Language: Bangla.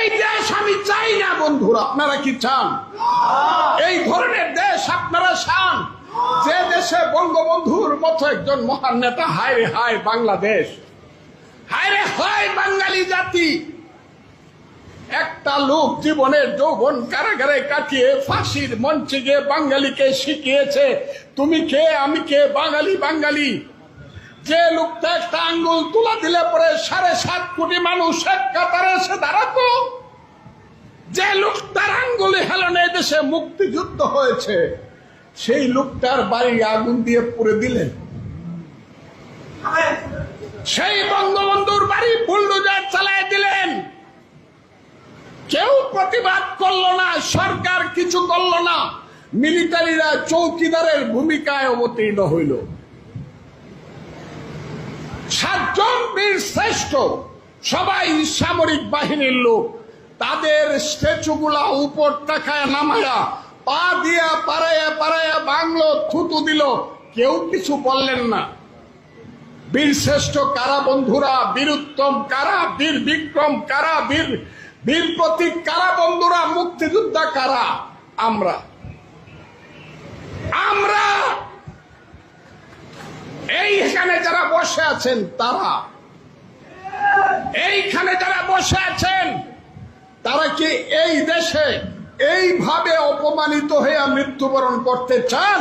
এই দেশ আমি চাই না বন্ধুরা। আপনারা কি চান এই ধরনের দেশ? আপনারা চান যে দেশে বঙ্গবন্ধুর মতো একজন মহান নেতা? হায় রে হায় বাংলাদেশ, হায় রে হায় বাঙালি জাতি। একটা লোক জীবনের যৌবন কারাগারে কাটিয়ে ফাঁসির মঞ্চে গিয়ে বাঙালিকে শিখিয়েছে তুমি কে আমি কে, বাঙালি বাঙালি। যে লোকটা একটা আঙ্গুল তুলা দিলে পরে 7.5 কোটি মানুষ এক কাতারে এসে দাঁড়াতো, যে লোকটার আঙ্গুলে হেলনে দেশে মুক্তিযুদ্ধ হয়েছে, সেই লোকটার বাড়ি আগুন দিয়ে পুড়ে দিলেন। সেই বঙ্গবন্ধুর বাড়ি বুলডোজার চালায় দিলেন। কেউ প্রতিবাদ করলো না, সরকার কিছু করলো না, মিলিটারিরা চৌকিদারের ভূমিকায় অবতীর্ণ হইল। 7 জন বীর শ্রেষ্ঠ, সবাই সামরিক বাহিনীর লোক, তাদের স্ট্যাচুগুলা উপর তাকায় নামায়া পা দিয়া পাড়াইয়া পাড়াইয়া বাংলো, থুতু দিল, কেউ কিছু বললেন না। বীর শ্রেষ্ঠ কারা বন্ধুরা? বীর উত্তম কারা? বীর বিক্রম কারা? বীর প্রতীক কারা বন্ধুরা? মুক্তিযোদ্ধা কারা? আমরা। এইখানে যারা বসে আছেন তারা, এইখানে যারা বসে আছেন তারা কি এই দেশে এইভাবে অপমানিত হয়ে মৃত্যুবরণ করতে চান?